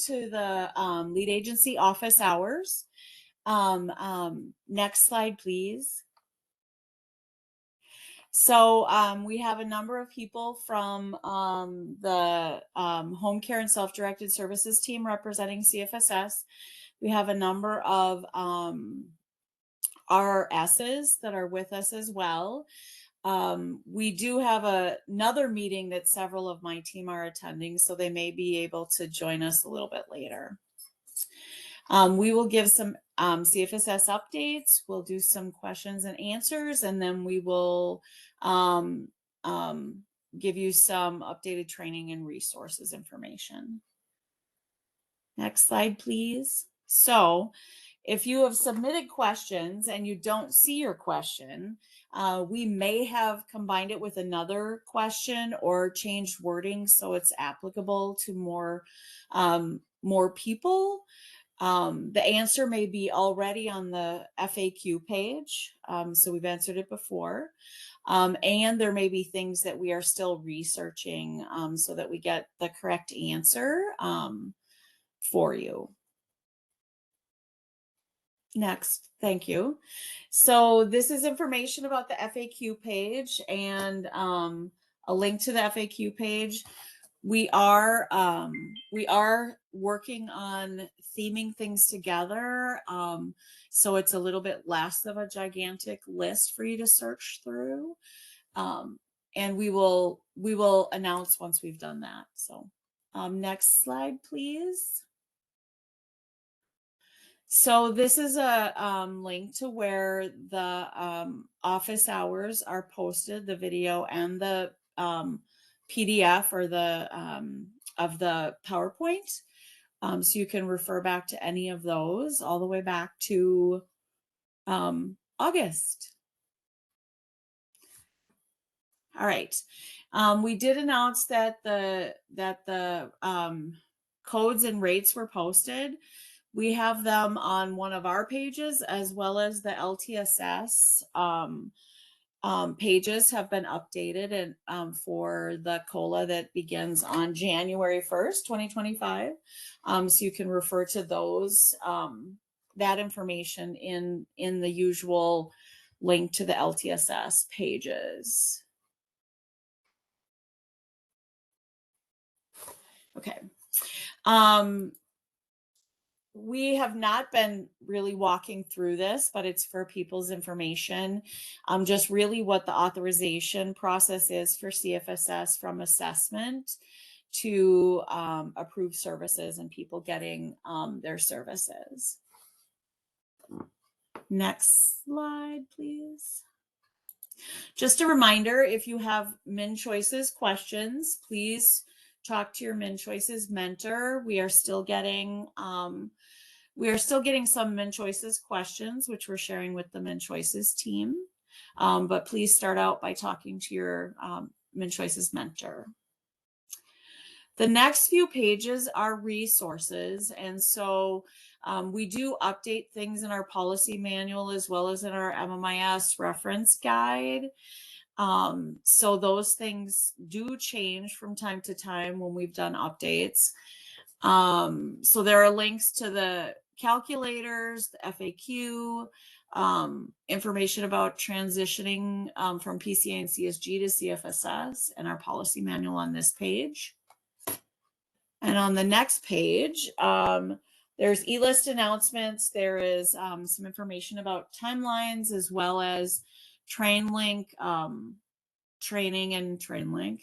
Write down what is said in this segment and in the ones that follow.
to the lead agency office hours. Next slide, please. So we have a number of people from the home care and self-directed services team representing CFFS. We have a number of RSs that are with us as well. We do have another meeting that several of my team are attending, so they may be able to join us a little bit later. We will give some CFFS updates. We'll do some questions and answers, and then we will give you some updated training and resources information. Next slide, please. So if you have submitted questions and you don't see your question, we may have combined it with another question or changed wording so it's applicable to more people. The answer may be already on the FAQ page, so we've answered it before. And there may be things that we are still researching so that we get the correct answer for you. Next, thank you. So this is information about the FAQ page and a link to the FAQ page. We are working on theming things together, so it's a little bit less of a gigantic list for you to search through, and we will announce once we've done that. So next slide, please. So this is a link to where the office hours are posted, the video and the PDF or the of the PowerPoint. So you can refer back to any of those all the way back to August. All right. We did announce that the codes and rates were posted. We have them on one of our pages as well as the LTSS pages have been updated and for the COLA that begins on January 1st, 2025. So you can refer to those, that information in the usual link to the LTSS pages. Okay. We have not been really walking through this, but it's for people's information. Just really what the authorization process is for CFFS from assessment to approved services and people getting their services. Next slide, please. Just a reminder, if you have MinChoices questions, please talk to your MinChoices mentor. We are still getting some MinChoices questions, which we're sharing with the MinChoices team. But please start out by talking to your MinChoices mentor. The next few pages are resources. And so we do update things in our policy manual as well as in our MMIS reference guide. So those things do change from time to time when we've done updates. So there are links to the calculators, the FAQ, information about transitioning from PCA and CSG to CFFS, and our policy manual on this page. And on the next page, there's e-list announcements. There is some information about timelines as well as TrainLink, training and TrainLink,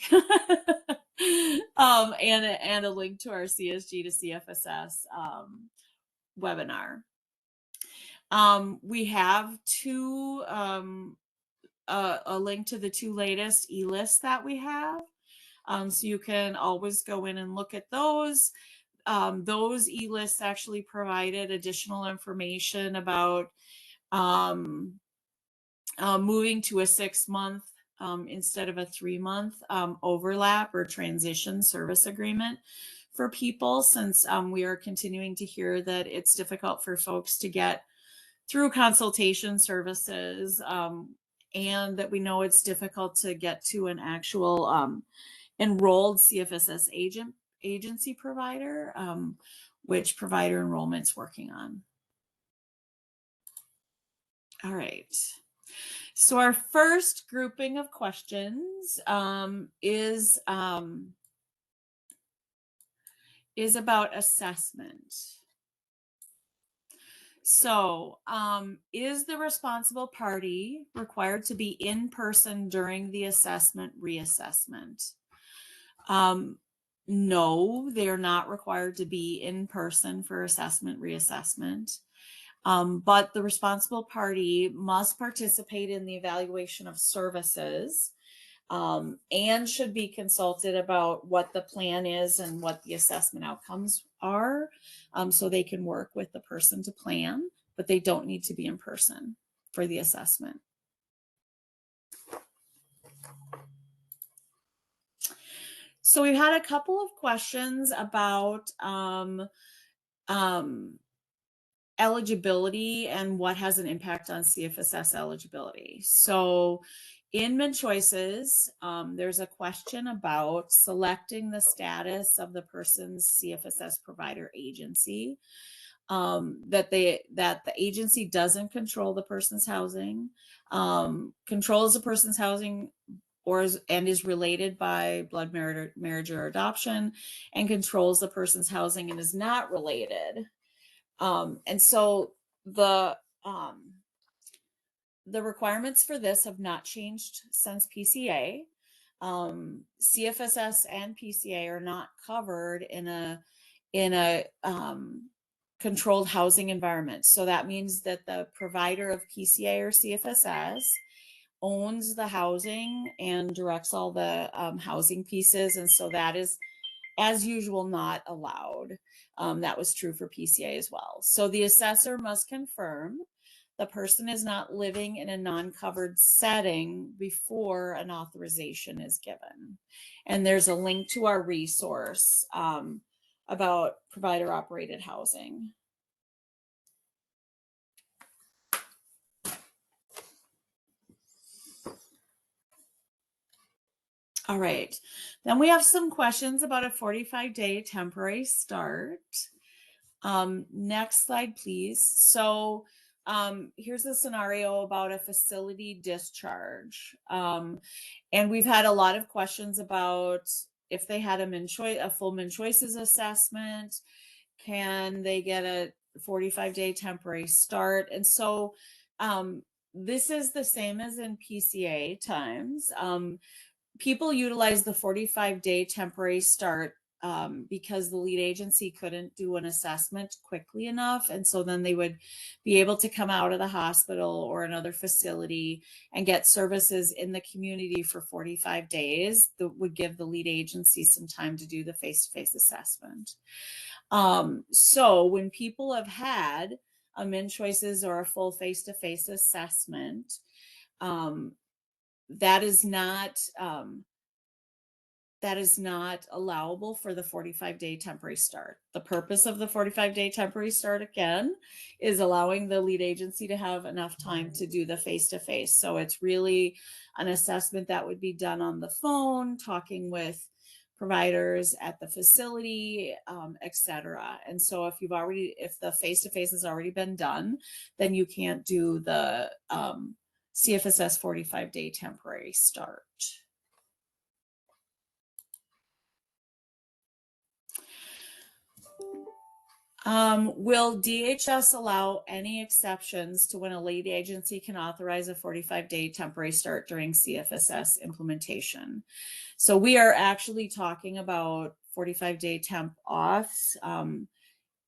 and a link to our CSG to CFFS webinar. We have a link to the two latest e-lists that we have. So you can always go in and look at those. Those e-lists actually provided additional information about moving to a 6-month instead of a 3-month overlap or transition service agreement for people, since we are continuing to hear that it's difficult for folks to get through consultation services, and that we know it's difficult to get to an actual enrolled CFFS agency provider, which provider enrollment's working on. All right. So our first grouping of questions is about assessment. So, is the responsible party required to be in person during the assessment reassessment? No, they're not required to be in person for assessment reassessment. But the responsible party must participate in the evaluation of services and should be consulted about what the plan is and what the assessment outcomes are, so they can work with the person to plan, but they don't need to be in person for the assessment. So we've had a couple of questions about eligibility and what has an impact on CFFS eligibility. So in MnChoices, there's a question about selecting the status of the person's CFFS provider agency, that the agency doesn't control the person's housing, controls the person's housing and is related by blood marriage or adoption, and controls the person's housing and is not related. And so the requirements for this have not changed since PCA. CFFS and PCA are not covered in a controlled housing environment. So that means that the provider of PCA or CFFS owns the housing and directs all the housing pieces. And so that is, as usual, not allowed. That was true for PCA as well. So the assessor must confirm the person is not living in a non-covered setting before an authorization is given. And there's a link to our resource about provider operated housing. All right, then we have some questions about a 45-day temporary start. Next slide, please. So here's a scenario about a facility discharge. And we've had a lot of questions about if they had a full MnChoices assessment, can they get a 45-day temporary start? And so this is the same as in PCA times. People utilize the 45-day temporary start because the lead agency couldn't do an assessment quickly enough. And so then they would be able to come out of the hospital or another facility and get services in the community for 45 days that would give the lead agency some time to do the face-to-face assessment. So when people have had a MnChoices or a full face-to-face assessment, that is not allowable for the 45-day temporary start. The purpose of the 45-day temporary start, again, is allowing the lead agency to have enough time to do the face-to-face. So it's really an assessment that would be done on the phone, talking with providers at the facility, etc. And so if the face-to-face has already been done, then you can't do the CFFS 45-day temporary start. Will DHS allow any exceptions to when a lead agency can authorize a 45-day temporary start during CFFS implementation? So we are actually talking about 45-day temp offs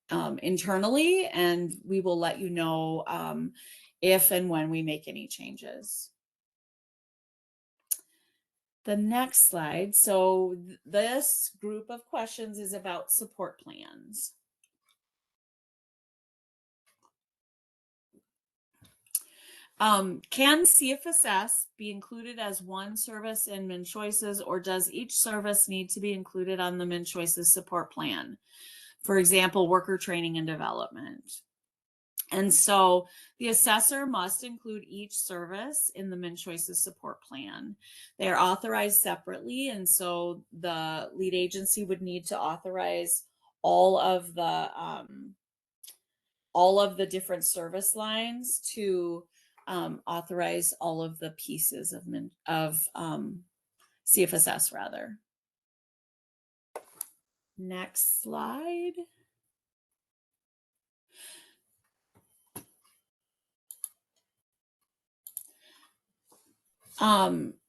internally, and we will let you know if and when we make any changes. The next slide. So this group of questions is about support plans. Can CFFS be included as one service in MnChoices, or does each service need to be included on the MnChoices support plan? For example, worker training and development. And so the assessor must include each service in the MnChoices support plan. They are authorized separately, and so the lead agency would need to authorize all of the different service lines to authorize all of the pieces of CFSS rather. Next slide.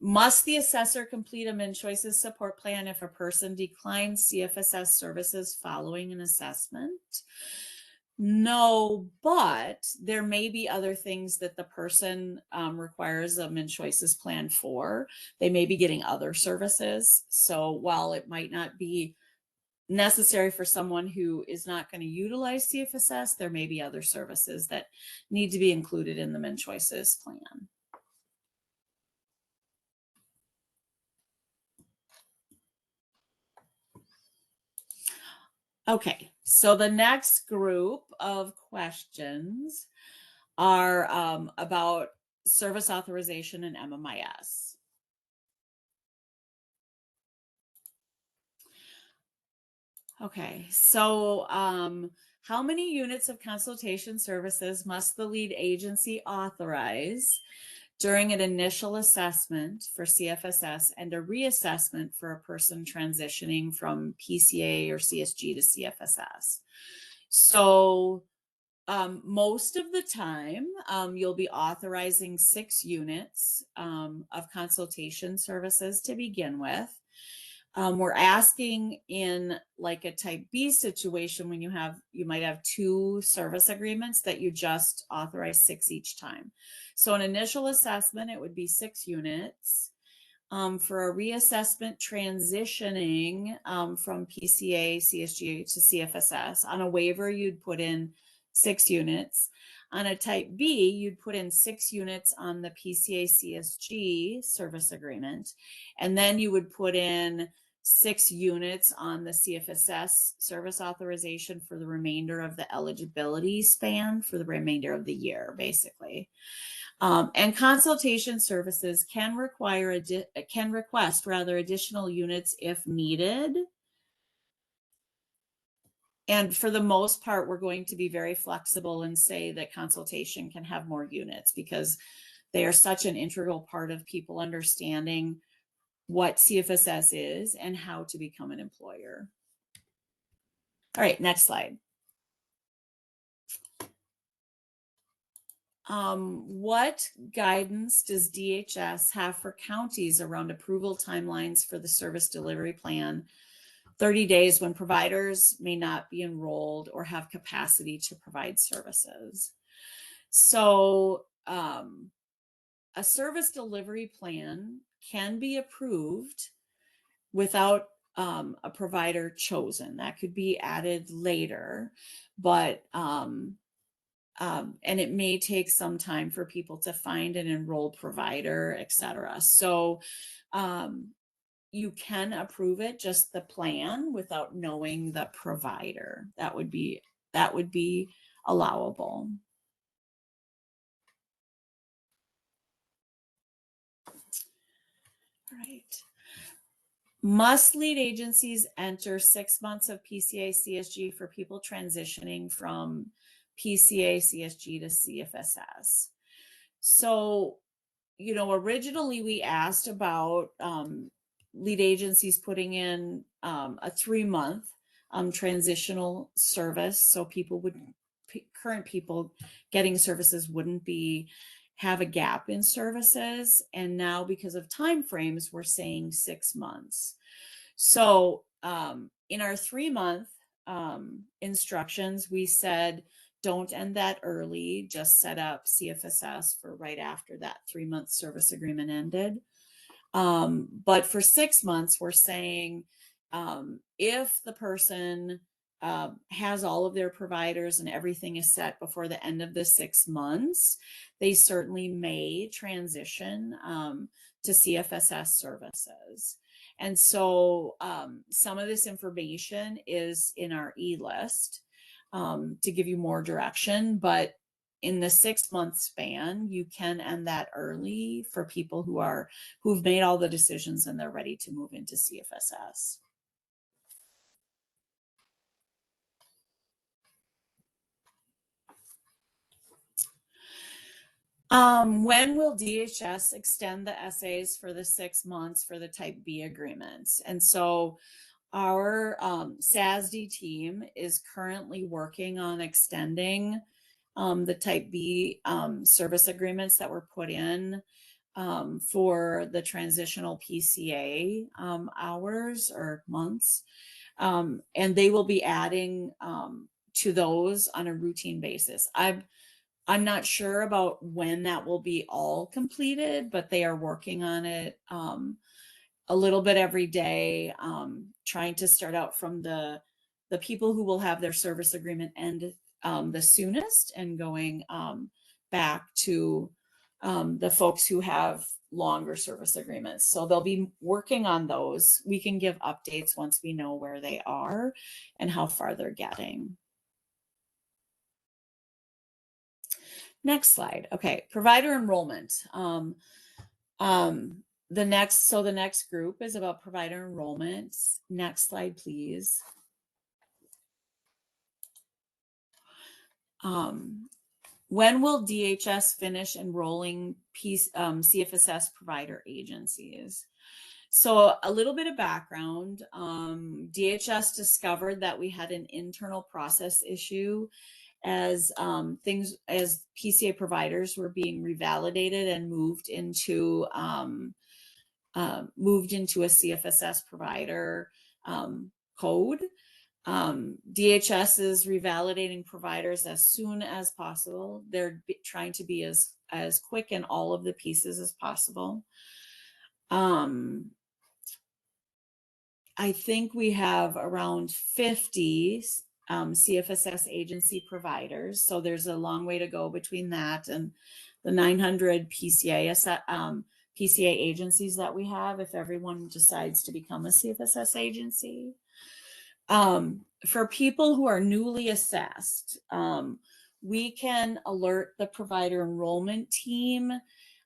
Must the assessor complete a MnChoices support plan if a person declines CFSS services following an assessment? No, but there may be other things that the person requires a MnChoices plan for. They may be getting other services. So while it might not be necessary for someone who is not going to utilize CFSS, there may be other services that need to be included in the MnChoices plan. Okay, so the next group of questions are about service authorization and MMIS. Okay, so how many units of consultation services must the lead agency authorize during an initial assessment for CFSS and a reassessment for a person transitioning from PCA or CSG to CFSS? So most of the time, you'll be authorizing 6 units of consultation services to begin with. We're asking in like a type B situation when you might have 2 service agreements that you just authorize 6 each time. So an initial assessment, it would be 6 units. For a reassessment transitioning from PCA, CSG to CFSS, on a waiver, you'd put in 6 units. On a type B, you'd put in 6 units on the PCA CSG service agreement, and then you would put in 6 units on the CFSS service authorization for the remainder of the eligibility span for the remainder of the year, basically. And consultation services can request additional units if needed. And for the most part, we're going to be very flexible and say that consultation can have more units because they are such an integral part of people understanding what CFSS is and how to become an employer. All right, next slide. What guidance does DHS have for counties around approval timelines for the service delivery plan 30 days when providers may not be enrolled or have capacity to provide services? So a service delivery plan can be approved without a provider chosen. That could be added later, but and it may take some time for people to find an enrolled provider, etc. So you can approve it, just the plan, without knowing the provider. That would be allowable. All right. Must lead agencies enter 6 months of PCA CSG for people transitioning from PCA CSG to CFSS? So, originally we asked about lead agencies putting in a 3-month transitional service, so current people getting services wouldn't have a gap in services. And now, because of time frames, we're saying 6 months. So in our 3-month instructions, we said, don't end that early, just set up CFSS for right after that 3-month service agreement ended. But for 6 months, we're saying if the person has all of their providers and everything is set before the end of the 6 months, they certainly may transition to CFSS services. And so some of this information is in our e-list to give you more direction, but in the 6-month span, you can end that early for people who've made all the decisions and they're ready to move into CFFS. When will DHS extend the essays for the 6 months for the Type B agreements? And so our SASD team is currently working on extending the Type B service agreements that were put in for the transitional PCA hours or months. And they will be adding to those on a routine basis. I'm not sure about when that will be all completed, but they are working on it a little bit every day, trying to start out from the people who will have their service agreement end the soonest and going back to the folks who have longer service agreements. So they'll be working on those. We can give updates once we know where they are and how far they're getting. Next slide. Okay, provider enrollment. The next group is about provider enrollment. Next slide, please. When will DHS finish enrolling CFFS provider agencies? So a little bit of background, DHS discovered that we had an internal process issue as PCA providers were being revalidated and moved into a CFFS provider code. DHS is revalidating providers as soon as possible. They're trying to be as quick in all of the pieces as possible. I think we have around 50 CFFS agency providers. So there's a long way to go between that and the 900 PCA agencies that we have if everyone decides to become a CFFS agency. For people who are newly assessed, we can alert the provider enrollment team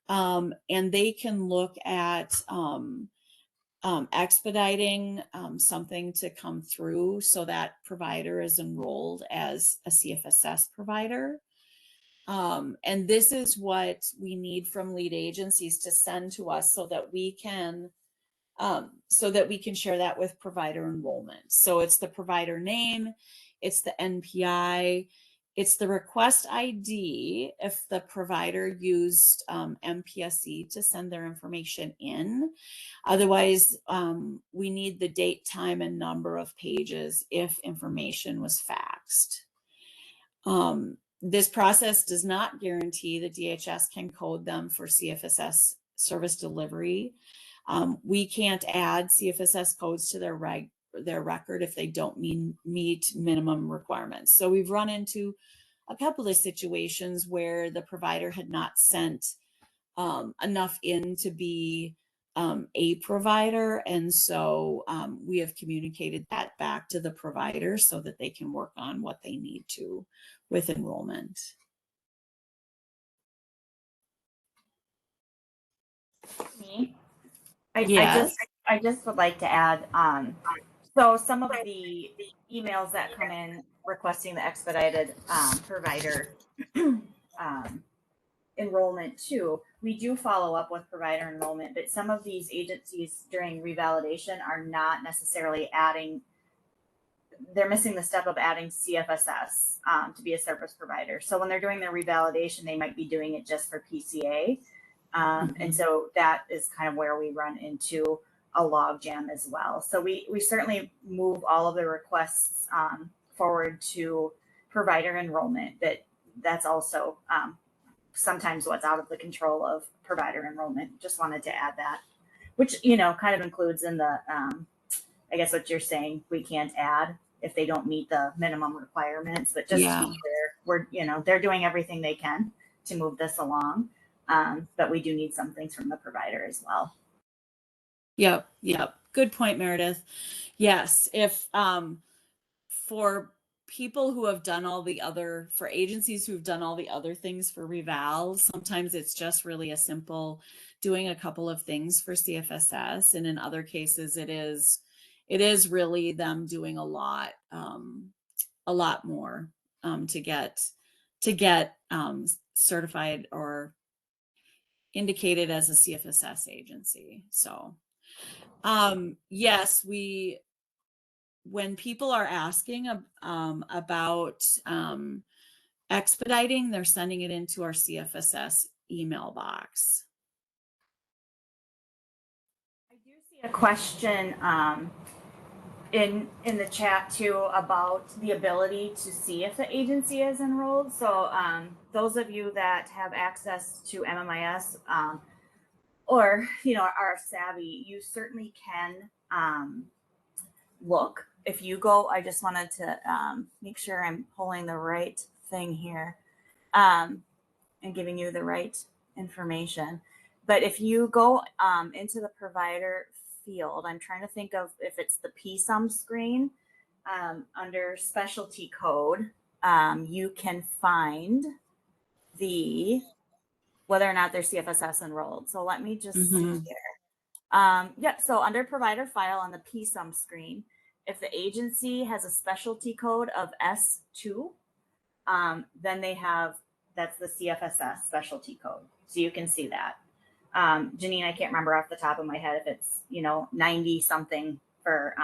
and they can look at expediting something to come through so that provider is enrolled as a CFFS provider. And this is what we need from lead agencies to send to us so that we can share that with provider enrollment. So it's the provider name, it's the NPI, it's the request ID if the provider used MPSC to send their information in. Otherwise, we need the date, time, and number of pages if information was faxed. This process does not guarantee that DHS can code them for CFFS service delivery. We can't add CFFS codes to their record if they don't meet minimum requirements. So we've run into a couple of situations where the provider had not sent enough in to be a provider. And so we have communicated that back to the provider so that they can work on what they need to with enrollment. Me? Yes. I just would like to add, so some of the emails that come in requesting the expedited provider enrollment too, we do follow up with provider enrollment, but some of these agencies during revalidation are not necessarily they're missing the step of adding CFFS to be a service provider. So when they're doing their revalidation, they might be doing it just for PCA. And so that is kind of where we run into a log jam as well. So we certainly move all of the requests forward to provider enrollment, but that's also sometimes what's out of the control of provider enrollment. Just wanted to add that, which, kind of includes in the, I guess what you're saying, we can't add if they don't meet the minimum requirements, but just to be clear, they're doing everything they can to move this along. But we do need some things from the provider as well. Yep. Good point, Meredith. Yes, if for people who have done all the other, for agencies who've done all the other things for reval, sometimes it's just really a simple doing a couple of things for CFSS, and in other cases it is really them doing a lot more to get certified or indicated as a CFSS agency. So yes, when people are asking about expediting, they're sending it into our CFSS email box. I do see a question in the chat too about the ability to see if the agency is enrolled. So those of you that have access to MMIS or are savvy, you certainly can look. If you go, I just wanted to make sure I'm pulling the right thing here and giving you the right information. But if you go into the provider field, I'm trying to think of if it's the PSUM screen under specialty code, you can find whether or not they're CFSS enrolled. So let me just see here. Yep, so under provider file on the PSUM screen, if the agency has a specialty code of S2, then that's the CFSS specialty code. So you can see that. Janine, I can't remember off the top of my head if it's 90 something for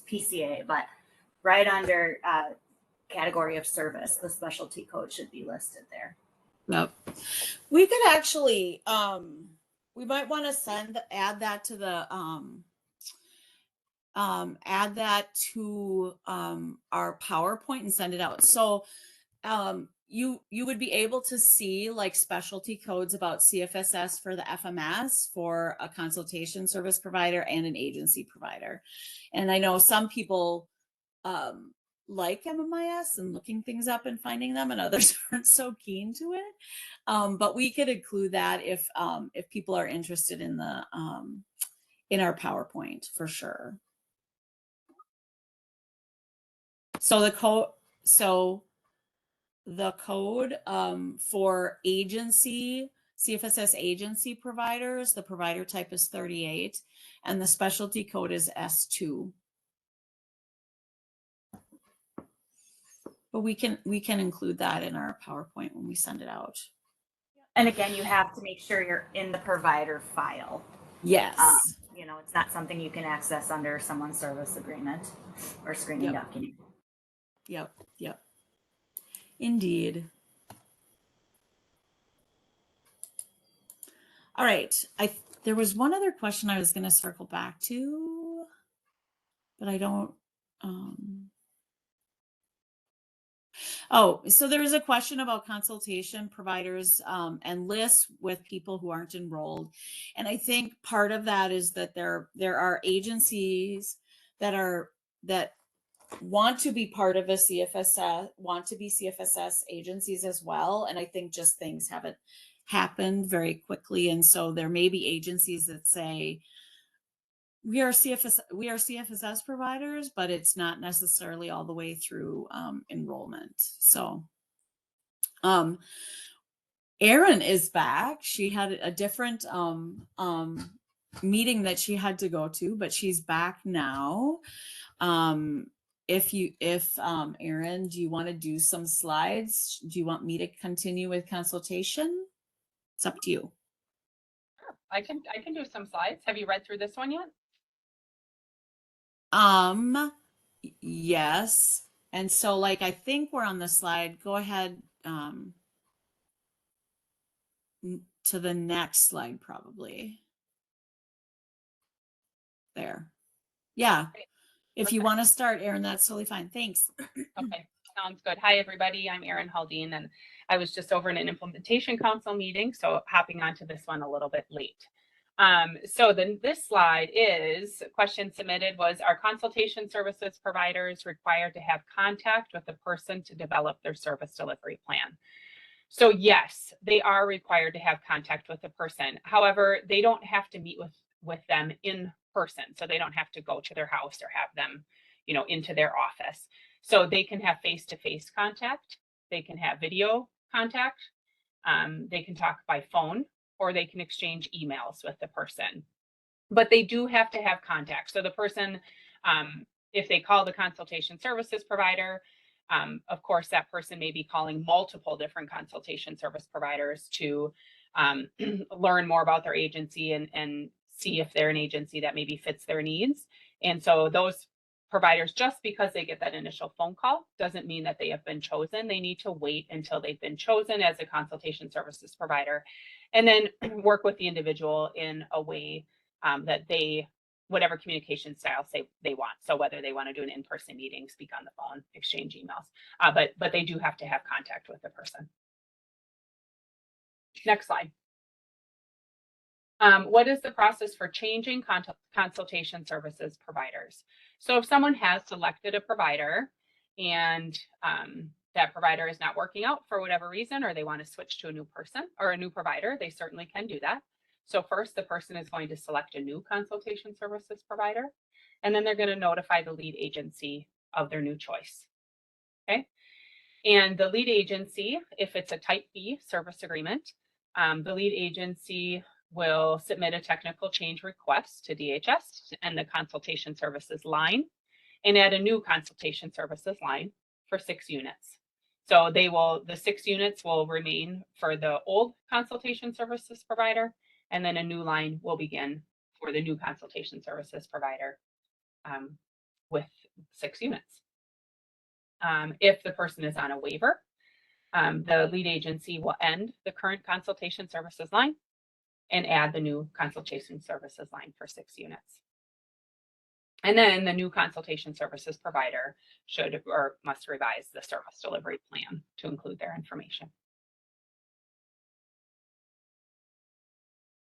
PCA, but right under category of service, the specialty code should be listed there. Yep. We could actually we might want to add that to the our PowerPoint and send it out. So you would be able to see like specialty codes about CFSS for the FMS, for a consultation service provider and an agency provider. And I know some people like MMIS and looking things up and finding them, and others aren't so keen to it. But we could include that if people are interested in the in our PowerPoint for sure. So the code for agency, CFSS agency providers, the provider type is 38, and the specialty code is S2. But we can include that in our PowerPoint when we send it out. And again, you have to make sure you're in the provider file. Yes. It's not something you can access under someone's service agreement or screening document. Yep. Indeed. All right. There was one other question I was going to circle back to, but I don't. So there was a question about consultation providers and lists with people who aren't enrolled. And I think part of that is that there are agencies that want to be part of a CFSS, want to be CFSS agencies as well. And I think just things haven't happened very quickly. And so there may be agencies that say, we are CFSS providers, but it's not necessarily all the way through enrollment. So Erin is back. She had a different meeting that she had to go to, but she's back now. If Erin, do you want to do some slides? Do you want me to continue with consultation? It's up to you. Sure. I can do some slides. Have you read through this one yet? Yes. And so like, I think we're on the slide. Go ahead to the next slide, probably. There. Yeah. If you want to start, Erin, that's totally fine. Thanks. Okay, sounds good. Hi, everybody. I'm Erin Haldine, and I was just over in an implementation council meeting, so hopping onto this one a little bit late. So then this slide is, question submitted was, are consultation services providers required to have contact with the person to develop their service delivery plan? So yes, they are required to have contact with the person. However, they don't have to meet with them in person. So they don't have to go to their house or have them, into their office. So they can have face-to-face contact, they can have video contact, they can talk by phone, or they can exchange emails with the person. But they do have to have contact. So the person, if they call the consultation services provider, of course, that person may be calling multiple different consultation service providers to learn more about their agency and see if they're an agency that maybe fits their needs. And so those providers, just because they get that initial phone call, doesn't mean that they have been chosen. They need to wait until they've been chosen as a consultation services provider, and then work with the individual in a way that they, whatever communication style say they want. So whether they want to do an in-person meeting, speak on the phone, exchange emails, but they do have to have contact with the person. Next slide. What is the process for changing consultation services providers? So if someone has selected a provider and that provider is not working out for whatever reason, or they want to switch to a new person or a new provider, they certainly can do that. So first, the person is going to select a new consultation services provider, and then they're going to notify the lead agency of their new choice. Okay. And the lead agency, if it's a type B service agreement, the lead agency will submit a technical change request to DHS and the consultation services line, and add a new consultation services line for 6 units. So the 6 units will remain for the old consultation services provider, and then a new line will begin for the new consultation services provider with 6 units. If the person is on a waiver, the lead agency will end the current consultation services line and add the new consultation services line for 6 units. And then the new consultation services provider should or must revise the service delivery plan to include their information.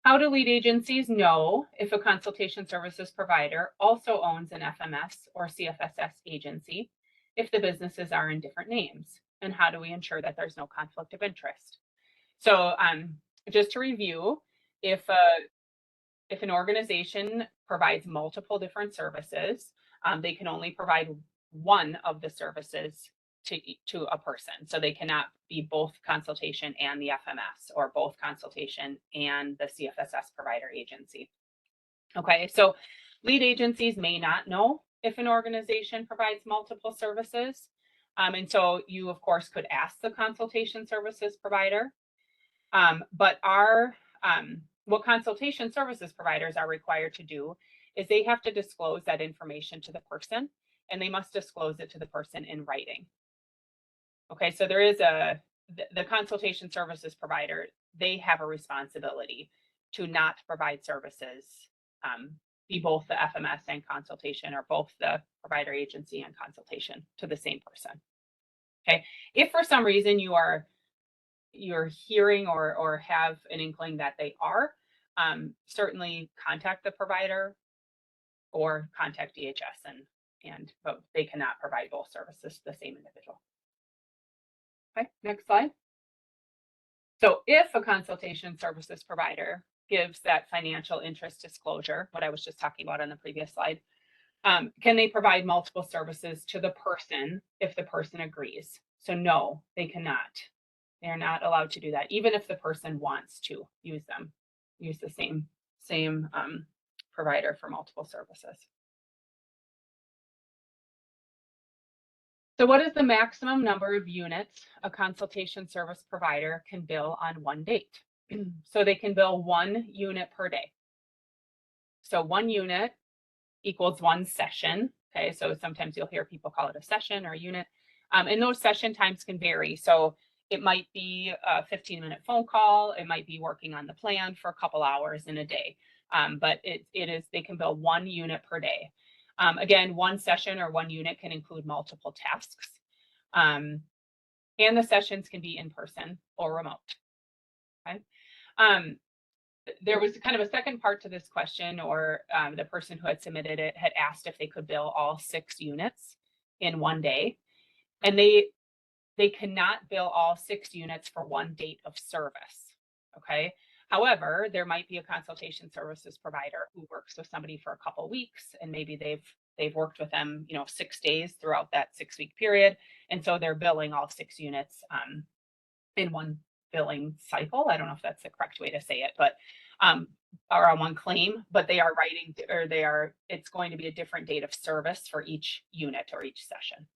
How do lead agencies know if a consultation services provider also owns an FMS or CFFS agency if the businesses are in different names? And how do we ensure that there's no conflict of interest? So just to review, if an organization provides multiple different services, they can only provide one of the services to a person. So they cannot be both consultation and the FMS, or both consultation and the CFFS provider agency. Okay, so lead agencies may not know if an organization provides multiple services. And so you, of course, could ask the consultation services provider. But what consultation services providers are required to do is they have to disclose that information to the person, and they must disclose it to the person in writing. Okay, so there is the consultation services provider, they have a responsibility to not provide services, be both the FMS and consultation, or both the provider agency and consultation, to the same person. Okay, if for some reason you're hearing or have an inkling that they are, certainly contact the provider or contact DHS, but they cannot provide both services to the same individual. Okay, next slide. So if a consultation services provider gives that financial interest disclosure, what I was just talking about on the previous slide, can they provide multiple services to the person if the person agrees? So no, they cannot. They are not allowed to do that, even if the person wants to use the same provider for multiple services. So what is the maximum number of units a consultation service provider can bill on one date? So they can bill 1 unit per day. So 1 unit equals 1 session. Okay, so sometimes you'll hear people call it a session or a unit. And those session times can vary. So it might be a 15-minute phone call. It might be working on the plan for a couple hours in a day. But they can bill 1 unit per day. Again, 1 session or 1 unit can include multiple tasks. And the sessions can be in person or remote. Okay. There was kind of a second part to this question, or the person who had submitted it had asked if they could bill all 6 units in 1 day. And they cannot bill all 6 units for 1 date of service. Okay. However, there might be a consultation services provider who works with somebody for a couple weeks, and maybe they've they've worked with them, 6 days throughout that 6-week period. And so they're billing all 6 units in one billing cycle. I don't know if that's the correct way to say it, but or on one claim, but they are writing, or it's going to be a different date of service for each unit or each session.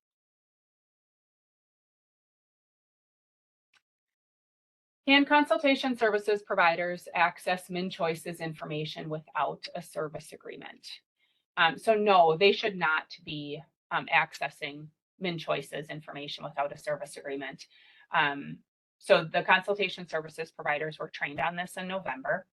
Can consultation services providers access MinChoice's information without a service agreement? So no, they should not be accessing MinChoice's information without a service agreement. So the consultation services providers were trained on this in November.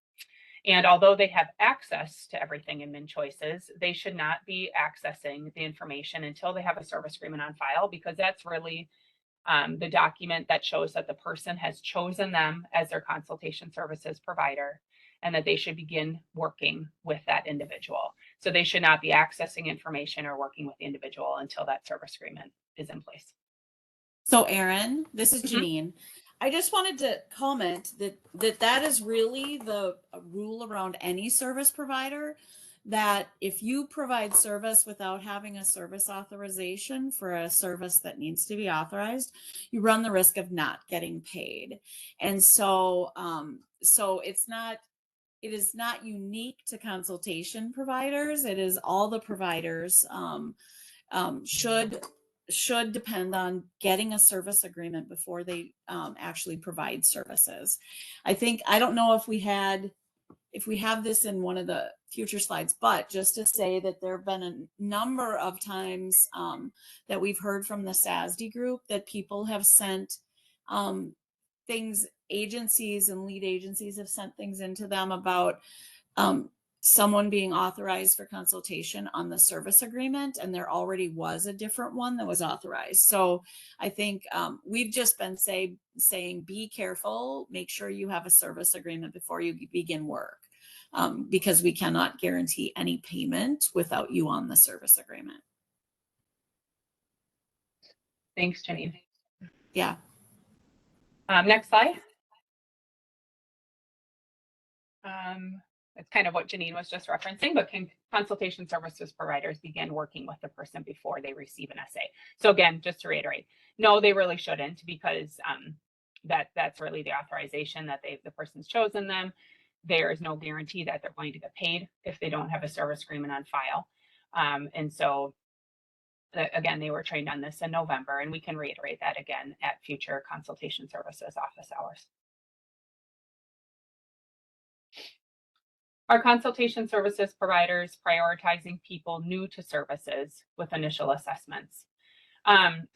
And although they have access to everything in MinChoice's, they should not be accessing the information until they have a service agreement on file, because that's really the document that shows that the person has chosen them as their consultation services provider and that they should begin working with that individual. So they should not be accessing information or working with the individual until that service agreement is in place. So Erin, this is Janine. I just wanted to comment that is really the rule around any service provider, that if you provide service without having a service authorization for a service that needs to be authorized, you run the risk of not getting paid. And so, it is not unique to consultation providers. It is all the providers should depend on getting a service agreement before they actually provide services. I don't know if we have this in one of the future slides, but just to say that there have been a number of times that we've heard from the SASD group that people have sent things, agencies and lead agencies have sent things into them about someone being authorized for consultation on the service agreement, and there already was a different one that was authorized. So I think we've just been saying, be careful, make sure you have a service agreement before you begin work, because we cannot guarantee any payment without you on the service agreement. Thanks, Janine. Yeah. Next slide. It's kind of what Janine was just referencing, but can consultation services providers begin working with the person before they receive an SA? So again, just to reiterate, no, they really shouldn't, because that's really the authorization that the person's chosen them. There is no guarantee that they're going to get paid if they don't have a service agreement on file. And so again, they were trained on this in November, and we can reiterate that again at future consultation services office hours. Are consultation services providers prioritizing people new to services with initial assessments?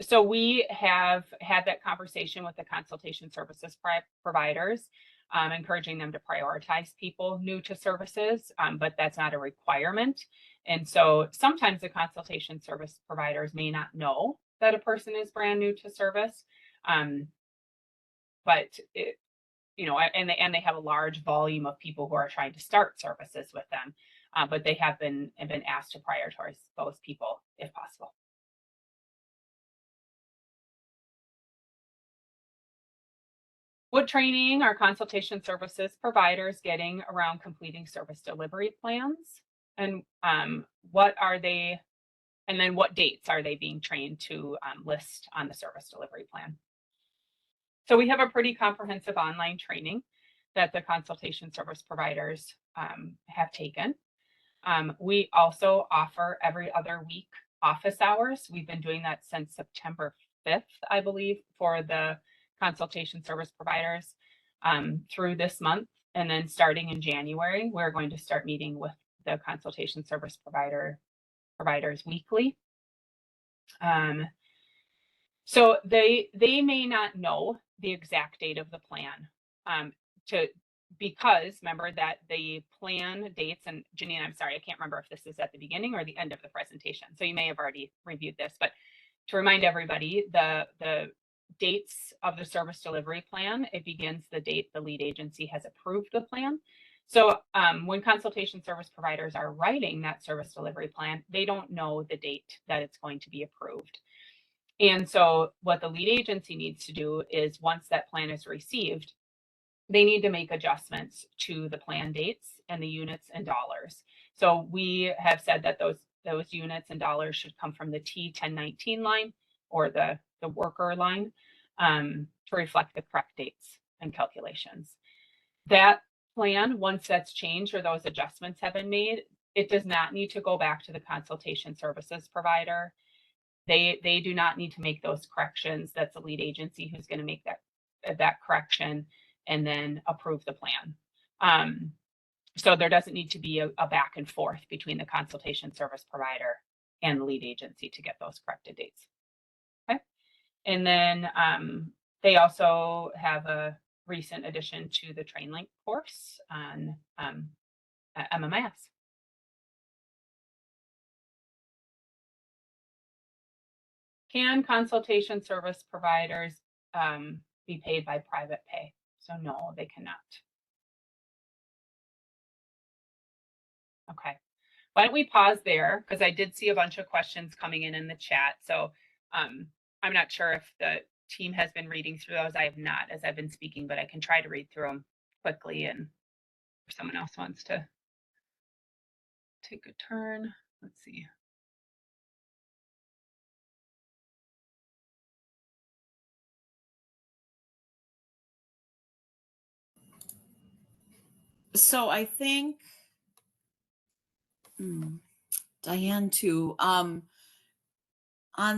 So we have had that conversation with the consultation services providers, encouraging them to prioritize people new to services, but that's not a requirement. And so sometimes the consultation service providers may not know that a person is brand new to service, but and they have a large volume of people who are trying to start services with them, but they have been asked to prioritize those people if possible. What training are consultation services providers getting around completing service delivery plans? And what are they, and then what dates are they being trained to list on the service delivery plan? So we have a pretty comprehensive online training that the consultation service providers have taken. We also offer every other week office hours. We've been doing that since September 5th, I believe, for the consultation service providers through this month. And then starting in January, we're going to start meeting with the consultation service providers weekly. So they may not know the exact date of the plan because remember that the plan dates, and Janine, I'm sorry, I can't remember if this is at the beginning or the end of the presentation. So you may have already reviewed this, but to remind everybody, the dates of the service delivery plan, it begins the date the lead agency has approved the plan. So when consultation service providers are writing that service delivery plan, they don't know the date that it's going to be approved. And so what the lead agency needs to do is once that plan is received, they need to make adjustments to the plan dates and the units and dollars. So we have said that those units and dollars should come from the T1019 line or the worker line to reflect the correct dates and calculations. That plan, once that's changed or those adjustments have been made, it does not need to go back to the consultation services provider. They do not need to make those corrections. That's the lead agency who's going to make that correction and then approve the plan. So there doesn't need to be a back and forth between the consultation service provider and the lead agency to get those corrected dates. Okay. And then they also have a recent addition to the TrainLink course on MMIS. Can consultation service providers be paid by private pay? So no, they cannot. Okay, why don't we pause there? Because I did see a bunch of questions coming in the chat. So I'm not sure if the team has been reading through those. I have not as I've been speaking, but I can try to read through them quickly, and if someone else wants to take a turn, let's see. So I think Diane too. On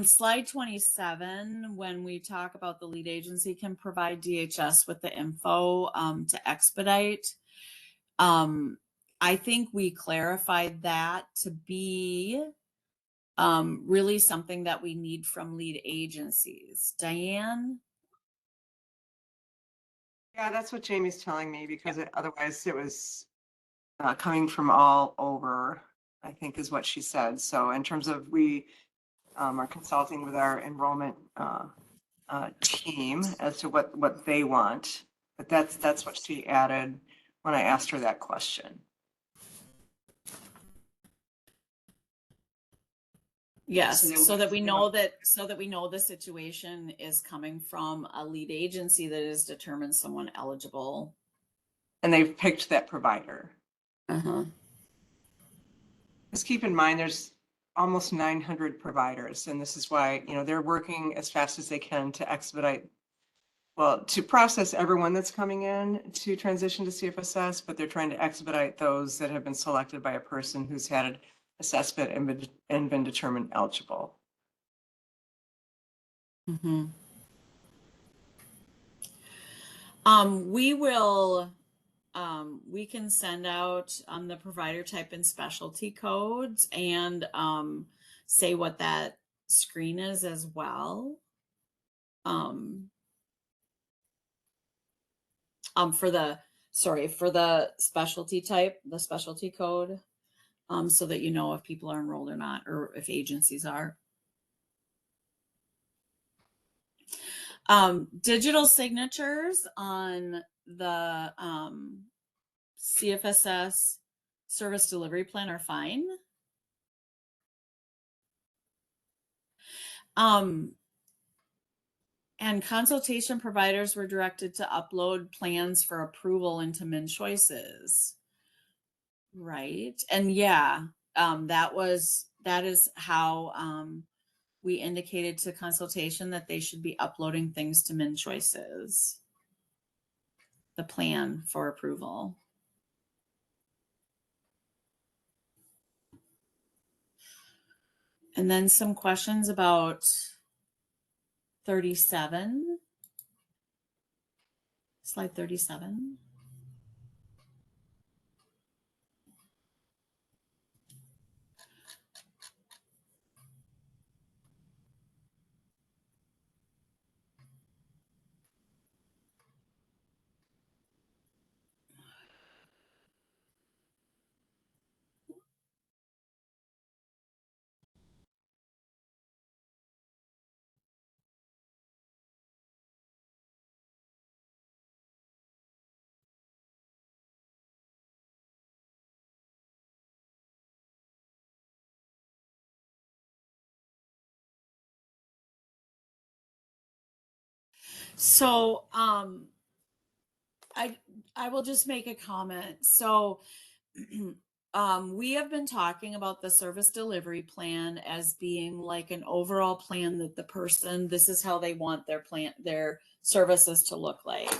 slide 27, when we talk about the lead agency can provide DHS with the info to expedite, I think we clarified that to be really something that we need from lead agencies. Diane? Yeah, that's what Jamie's telling me, because otherwise it was coming from all over, I think is what she said. So in terms of we are consulting with our enrollment team as to what they want, but that's what she added when I asked her that question. Yes, so that we know the situation is coming from a lead agency that has determined someone eligible. And they've picked that provider. Uh-huh. Just keep in mind, there's almost 900 providers, and this is why, they're working as fast as they can to expedite, to process everyone that's coming in to transition to CFFS, but they're trying to expedite those that have been selected by a person who's had an assessment and been determined eligible. Mm-hmm. We can send out the provider type and specialty codes and say what that screen is as well. For the specialty type, the specialty code, so that you know if people are enrolled or not, or if agencies are. Digital signatures on the CFFS service delivery plan are fine. And consultation providers were directed to upload plans for approval into MinChoices. Right. And yeah, that is how we indicated to consultation that they should be uploading things to MinChoices, the plan for approval. And then some questions about 37, slide 37. So I will just make a comment. So we have been talking about the service delivery plan as being like an overall plan that the person, this is how they want their services to look like.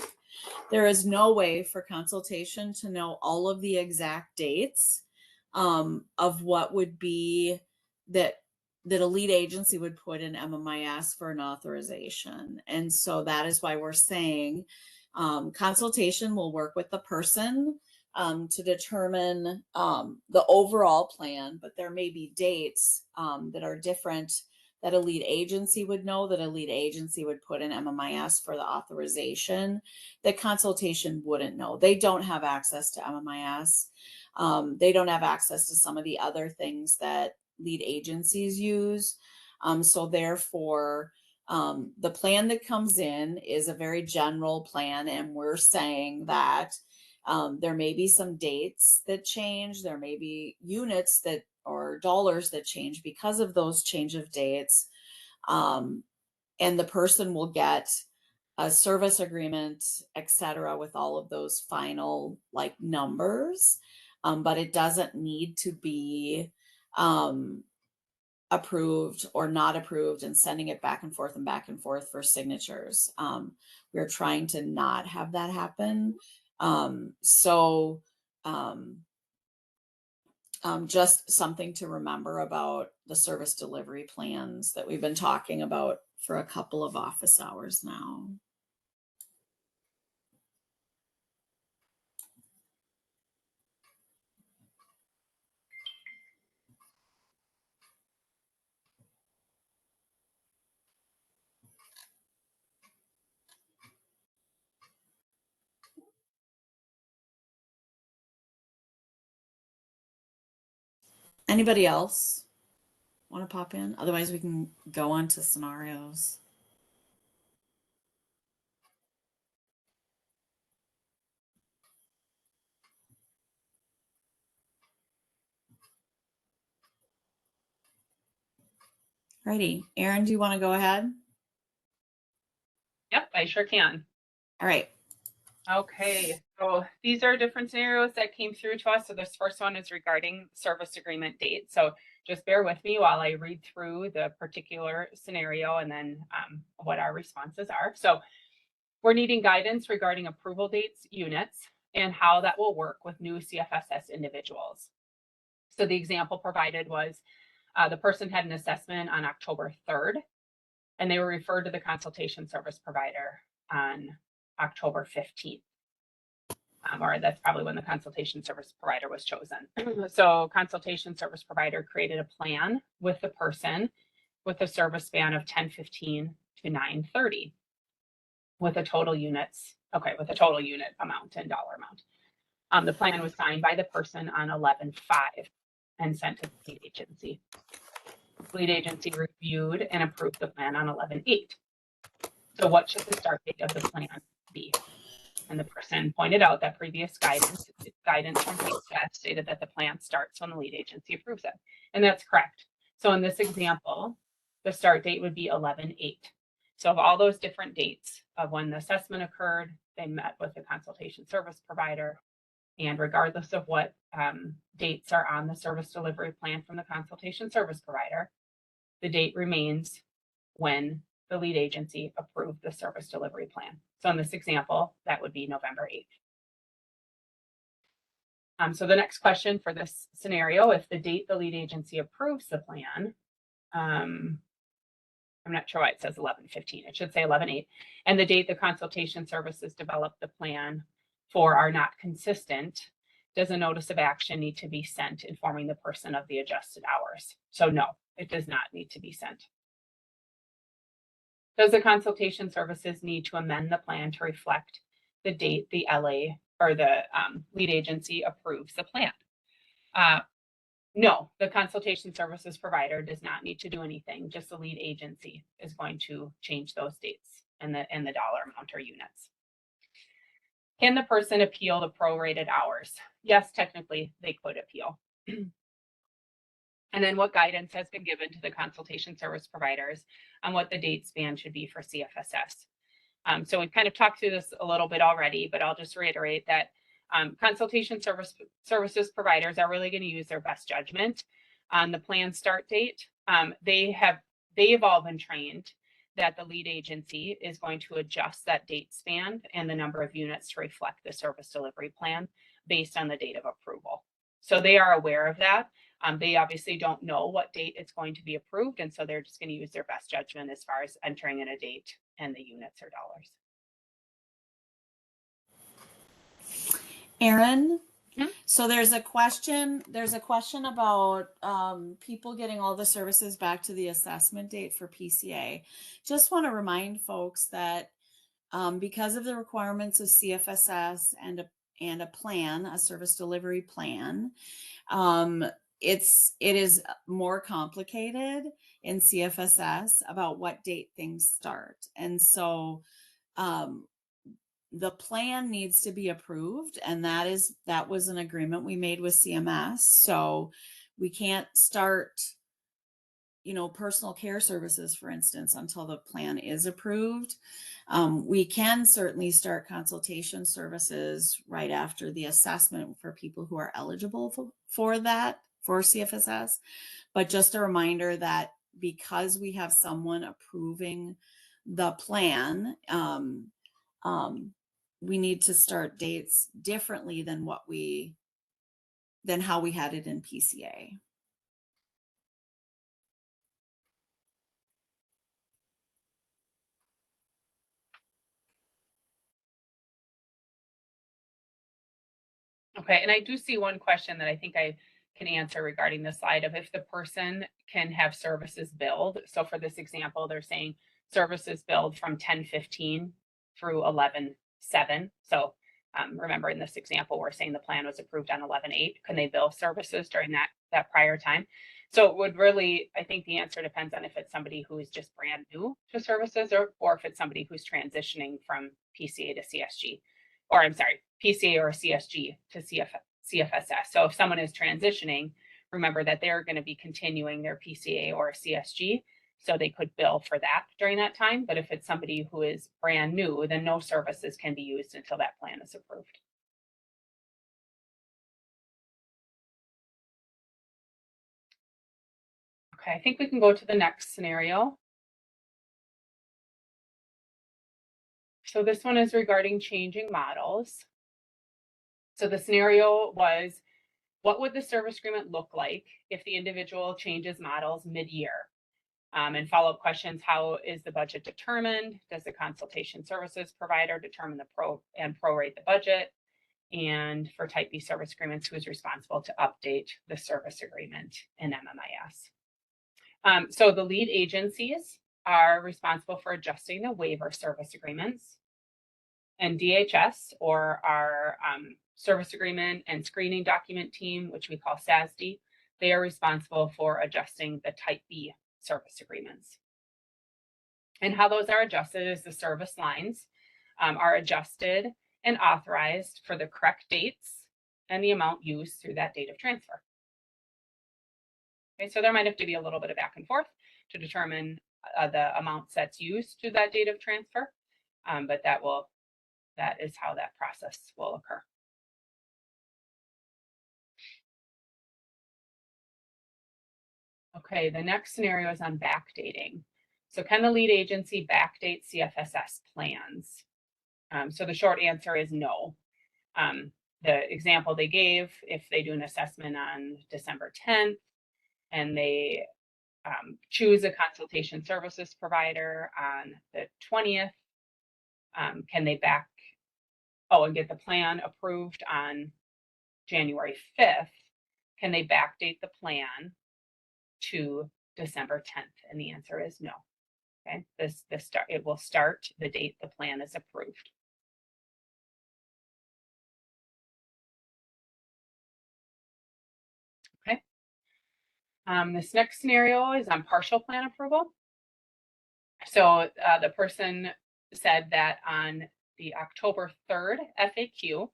There is no way for consultation to know all of the exact dates of what would be that a lead agency would put in MMIS for an authorization. And so that is why we're saying consultation will work with the person to determine the overall plan, but there may be dates that are different that a lead agency would know, that a lead agency would put in MMIS for the authorization, that consultation wouldn't know. They don't have access to MMIS. They don't have access to some of the other things that lead agencies use. So therefore, the plan that comes in is a very general plan, and we're saying that there may be some dates that change. There may be units that or dollars that change because of those change of dates. And the person will get a service agreement, etc., with all of those final like numbers. But it doesn't need to be approved or not approved and sending it back and forth for signatures. We're trying to not have that happen. Just something to remember about the service delivery plans that we've been talking about for a couple of office hours now. Anybody else want to pop in? Otherwise, we can go on to scenarios. Righty. Erin, do you want to go ahead? Yep, I sure can. All right. Okay, so these are different scenarios that came through to us. So this first one is regarding service agreement date. So just bear with me while I read through the particular scenario and then what our responses are. So we're needing guidance regarding approval dates, units, and how that will work with new CFFS individuals. So the example provided was the person had an assessment on October 3rd, and they were referred to the consultation service provider on October 15th. Or that's probably when the consultation service provider was chosen. So consultation service provider created a plan with the person with a service span of 10:15 to 9:30 with a total unit amount and dollar amount. The plan was signed by the person on 11/5 and sent to the lead agency. The lead agency reviewed and approved the plan on 11/8. So what should the start date of the plan be? And the person pointed out that previous guidance from CFFS stated that the plan starts when the lead agency approves it. And that's correct. So in this example, the start date would be 11/8. So of all those different dates of when the assessment occurred, they met with the consultation service provider. And regardless of what dates are on the service delivery plan from the consultation service provider, the date remains when the lead agency approved the service delivery plan. So in this example, that would be November 8th. So the next question for this scenario, if the date the lead agency approves the plan, I'm not sure why it says 11/15, it should say 11/8, and the date the consultation services develop the plan for are not consistent, does a notice of action need to be sent informing the person of the adjusted hours? So no, it does not need to be sent. Does the consultation services need to amend the plan to reflect the date the LA or the lead agency approves the plan? No, the consultation services provider does not need to do anything. Just the lead agency is going to change those dates and the dollar amount or units. Can the person appeal the prorated hours? Yes, technically they could appeal. And then what guidance has been given to the consultation service providers on what the date span should be for CFFS? So we've kind of talked through this a little bit already, but I'll just reiterate that Consultation services providers are really going to use their best judgment on the plan start date. They've all been trained that the lead agency is going to adjust that date span and the number of units to reflect the service delivery plan based on the date of approval. So they are aware of that. They obviously don't know what date it's going to be approved, and so they're just going to use their best judgment as far as entering in a date and the units or dollars. Erin, Hmm? so there's a question about people getting all the services back to the assessment date for PCA. Just want to remind folks that because of the requirements of CFFS and a plan, a service delivery plan, it is more complicated in CFFS about what date things start. And so the plan needs to be approved, and that was an agreement we made with CMS. So we can't start, personal care services, for instance, until the plan is approved. We can certainly start consultation services right after the assessment for people who are eligible for CFFS. But just a reminder that because we have someone approving the plan, we need to start dates differently than how we had it in PCA. Okay, and I do see one question that I think I can answer regarding the slide of if the person can have services billed. So for this example, they're saying services billed from 10/15 through 11/7. So remember in this example, we're saying the plan was approved on 11/8. Can they bill services during that prior time? So it would really, I think the answer depends on if it's somebody who is just brand new to services or if it's somebody who's transitioning from PCA to CSG. Or I'm sorry, PCA or CSG to CFFS. So if someone is transitioning, remember that they're going to be continuing their PCA or CSG, so they could bill for that during that time. But if it's somebody who is brand new, then no services can be used until that plan is approved. Okay, I think we can go to the next scenario. So this one is regarding changing models. So the scenario was, what would the service agreement look like if the individual changes models mid-year? And follow-up questions, how is the budget determined? Does the consultation services provider determine the prorate the budget? And for type B service agreements, who is responsible to update the service agreement in MMIS? So the lead agencies are responsible for adjusting the waiver service agreements. And DHS, or our service agreement and screening document team, which we call SASD, they are responsible for adjusting the type B service agreements. And how those are adjusted is the service lines are adjusted and authorized for the correct dates and the amount used through that date of transfer. Okay, so there might have to be a little bit of back and forth to determine the amounts that's used to that date of transfer, but that is how that process will occur. Okay, the next scenario is on backdating. So can the lead agency backdate CFFS plans? So the short answer is no. The example they gave, if they do an assessment on December 10th and they choose a consultation services provider on the 20th, can they and get the plan approved on January 5th, can they backdate the plan to December 10th? And the answer is no. Okay, it will start the date the plan is approved. Okay. This next scenario is on partial plan approval. So the person said that on the October 3rd FAQ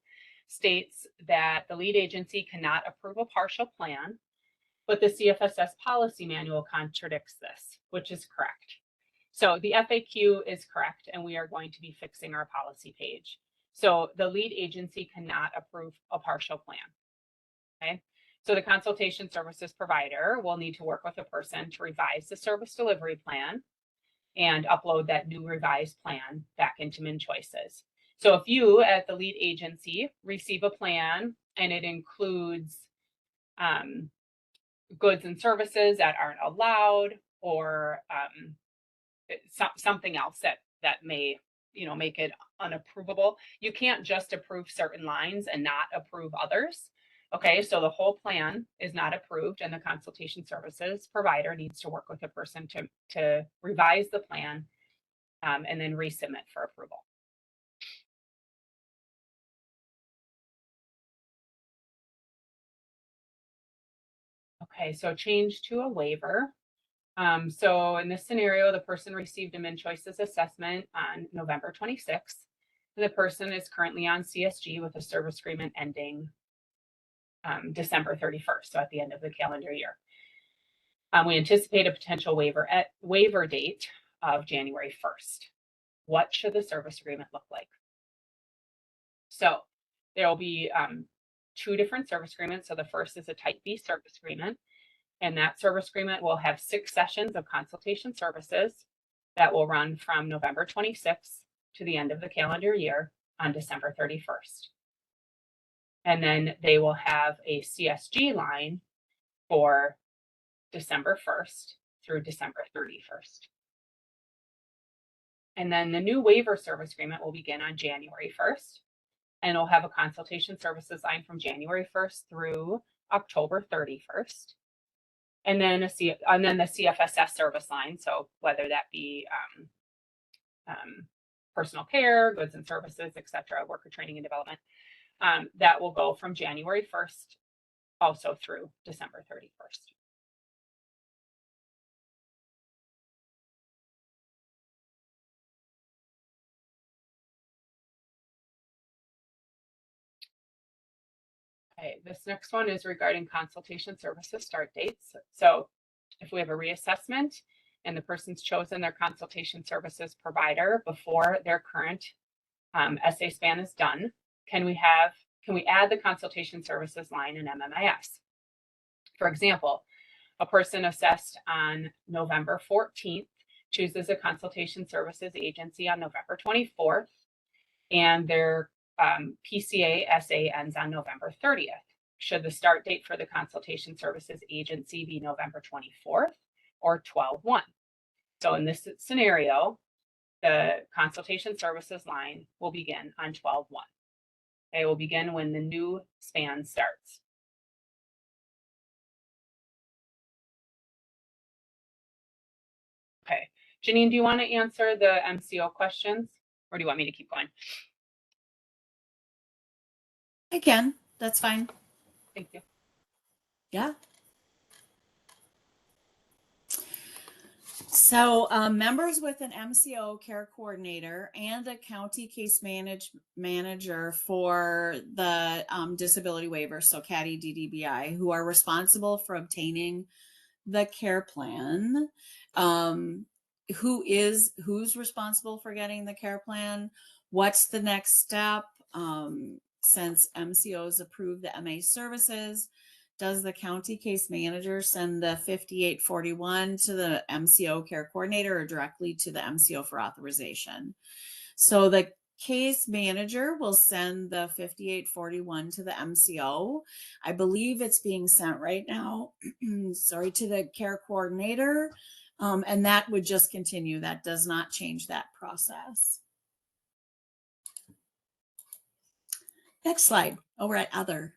states that the lead agency cannot approve a partial plan, but the CFFS policy manual contradicts this, which is correct. So the FAQ is correct, and we are going to be fixing our policy page. So the lead agency cannot approve a partial plan. Okay. So the consultation services provider will need to work with a person to revise the service delivery plan and upload that new revised plan back into MinChoices. So if you at the lead agency receive a plan and it includes goods and services that aren't allowed, or something else that may make it unapprovable, you can't just approve certain lines and not approve others. Okay, so the whole plan is not approved, and the consultation services provider needs to work with a person to revise the plan and then resubmit for approval. Okay, so change to a waiver. So in this scenario, the person received a MinChoices assessment on November 26th. The person is currently on CSG with a service agreement ending December 31st, so at the end of the calendar year. We anticipate a potential waiver date of January 1st. What should the service agreement look like? So there will be 2 different service agreements. So the first is a Type B service agreement, and that service agreement will have 6 sessions of consultation services that will run from November 26th to the end of the calendar year on December 31st. And then they will have a CSG line for December 1st through December 31st. And then the new waiver service agreement will begin on January 1st, and it'll have a consultation services line from January 1st through October 31st. And then the CFFS service line, so whether that be personal care, goods and services, etc., worker training and development, that will go from January 1st also through December 31st. Okay, this next one is regarding consultation services start dates. So if we have a reassessment and the person's chosen their consultation services provider before their current SA span is done, can we add the consultation services line in MMIS? For example, a person assessed on November 14th chooses a consultation services agency on November 24th, and their PCA SA ends on November 30th. Should the start date for the consultation services agency be November 24th or 12/1? So in this scenario, the consultation services line will begin on 12/1. It will begin when the new span starts. Okay, Janine, do you want to answer the MCO questions, or do you want me to keep going? I can. That's fine. Thank you. Yeah. So members with an MCO care coordinator and a county case manager for the disability waiver, so CADI DDBI, who are responsible for obtaining the care plan. Who's responsible for getting the care plan? What's the next step? Since MCOs approve the MA services, does the county case manager send the 5841 to the MCO care coordinator or directly to the MCO for authorization? So the case manager will send the 5841 to the MCO. I believe it's being sent right now, sorry, to the care coordinator. And that would just continue. That does not change that process. Next slide. Oh, we're at other.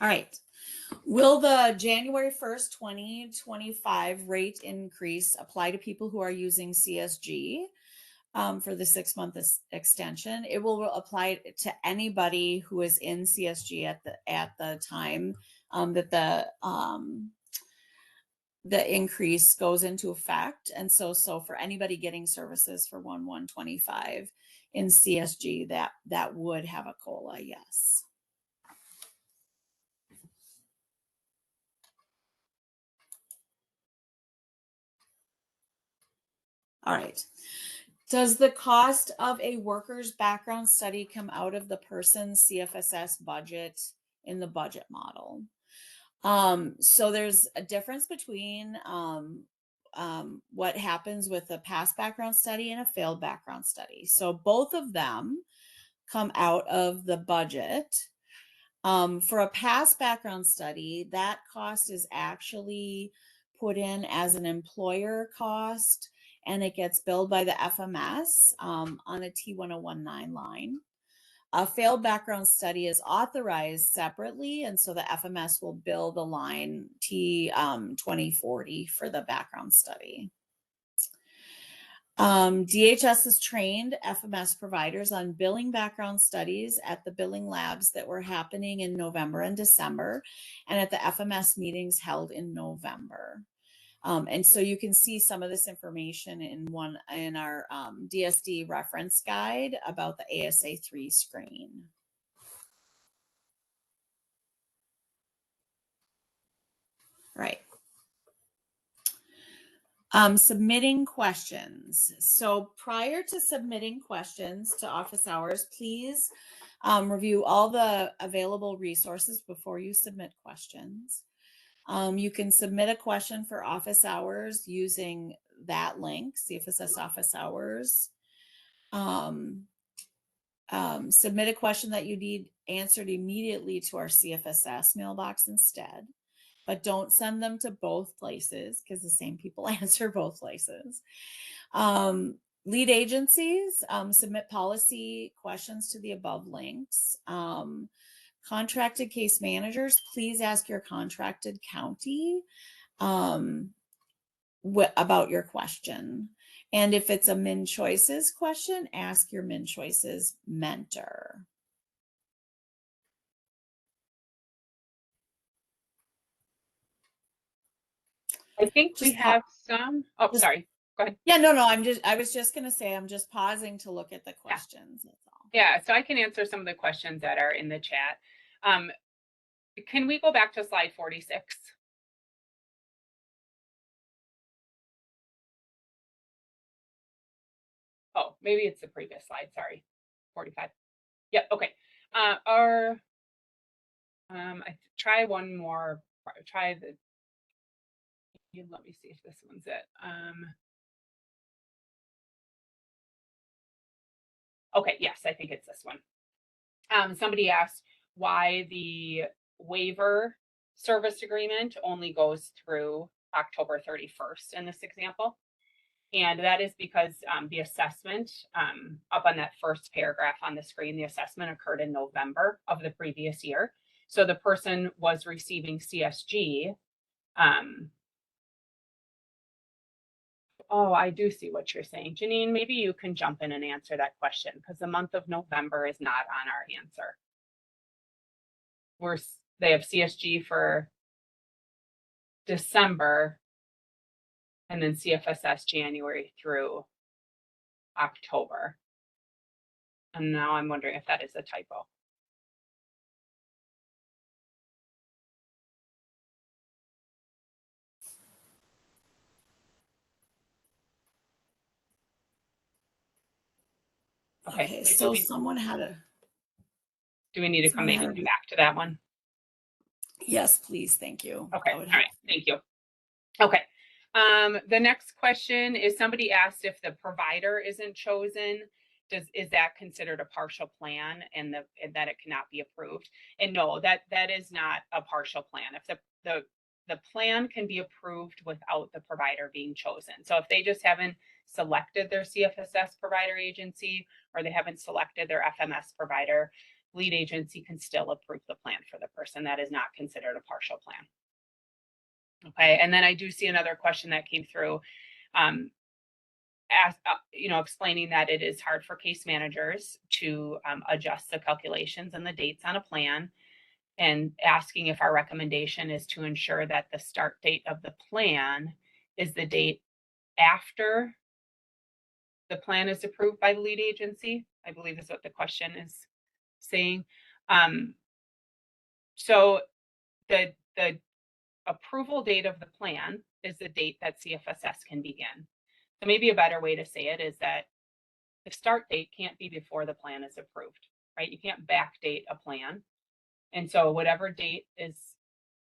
All right. Will the January 1st, 2025 rate increase apply to people who are using CSG for the 6-month extension? It will apply to anybody who is in CSG at the time that the increase goes into effect. And so for anybody getting services for 1/1/25 in CSG, that would have a COLA, yes. All right. Does the cost of a worker's background study come out of the person's CFFS budget in the budget model? So there's a difference between what happens with a past background study and a failed background study. So both of them come out of the budget. For a past background study, that cost is actually put in as an employer cost, and it gets billed by the FMS on a T1019 line. A failed background study is authorized separately, and so the FMS will bill the line T2040 for the background study. DHS has trained FMS providers on billing background studies at the billing labs that were happening in November and December, and at the FMS meetings held in November. And so you can see some of this information in our DSD reference guide about the ASA 3 screen. Right. Submitting questions. So prior to submitting questions to office hours, please review all the available resources before you submit questions. You can submit a question for office hours using that link, CFFS office hours. Submit a question that you need answered immediately to our CFFS mailbox instead, but don't send them to both places because the same people answer both places. Lead agencies, submit policy questions to the above links. Contracted case managers, please ask your contracted county about your question. And if it's a Min Choices question, ask your Min Choices mentor. I think we have some. Oh, sorry. Go ahead. Yeah, no, I was just going to say, I'm just pausing to look at the questions. That's all. Yeah, so I can answer some of the questions that are in the chat. Can we go back to slide 46? Oh, maybe it's the previous slide. Sorry, 45. Yep. Okay. I try one more. Try the. Let me see if this one's it. Okay. Yes, I think it's this one. Somebody asked why the waiver service agreement only goes through October 31st in this example. And that is because the assessment up on that first paragraph on the screen, the assessment occurred in November of the previous year. So the person was receiving CSG. Oh, I do see what you're saying. Janine, maybe you can jump in and answer that question because the month of November is not on our answer. They have CSG for December and then CFFS January through October. And now I'm wondering if that is a typo. Okay, so someone had a. Do we need to come back to that one? Yes, please. Thank you. Okay. All right. Thank you. Okay. The next question is somebody asked if the provider isn't chosen, is that considered a partial plan and that it cannot be approved? And no, that is not a partial plan. If the plan can be approved without the provider being chosen. So if they just haven't selected their CFFS provider agency or they haven't selected their FMS provider, lead agency can still approve the plan for the person. That is not considered a partial plan. Okay, and then I do see another question that came through, explaining that it is hard for case managers to adjust the calculations and the dates on a plan, and asking if our recommendation is to ensure that the start date of the plan is the date after the plan is approved by the lead agency, I believe is what the question is saying. So the approval date of the plan is the date that CFFS can begin. So maybe a better way to say it is that the start date can't be before the plan is approved, right? You can't backdate a plan. And so whatever date is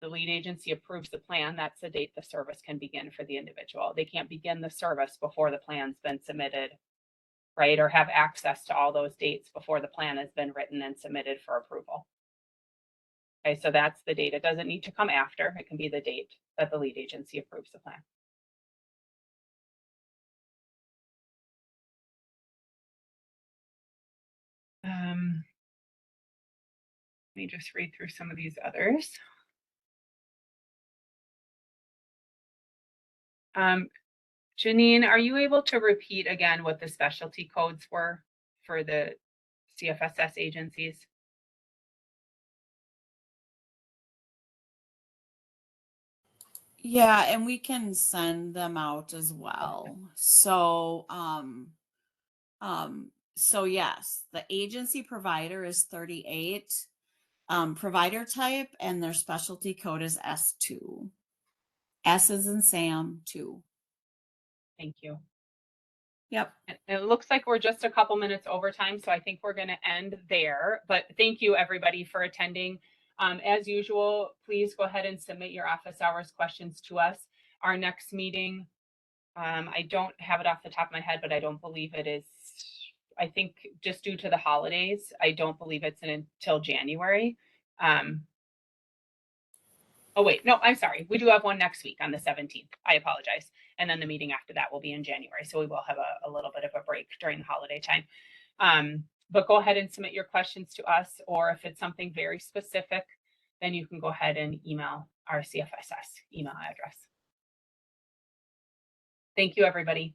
the lead agency approves the plan, that's the date the service can begin for the individual. They can't begin the service before the plan's been submitted, right? Or have access to all those dates before the plan has been written and submitted for approval. Okay, so that's the date. It doesn't need to come after. It can be the date that the lead agency approves the plan. Let me just read through some of these others. Janine, are you able to repeat again what the specialty codes were for the CFFS agencies? Yeah, and we can send them out as well. So, so yes, the agency provider is 38, provider type, and their specialty code is S2. S is in Sam 2. Thank you. Yep. It looks like we're just a couple minutes over time, so I think we're going to end there. But thank you, everybody, for attending. As usual, please go ahead and submit your office hours questions to us. Our next meeting, I don't have it off the top of my head, but I don't believe it is. I think just due to the holidays, I don't believe it's until January. Oh, wait, no, I'm sorry. We do have one next week on the 17th. I apologize. And then the meeting after that will be in January. So we will have a little bit of a break during the holiday time. But go ahead and submit your questions to us, or if it's something very specific, then you can go ahead and email our CFFS email address. Thank you, everybody.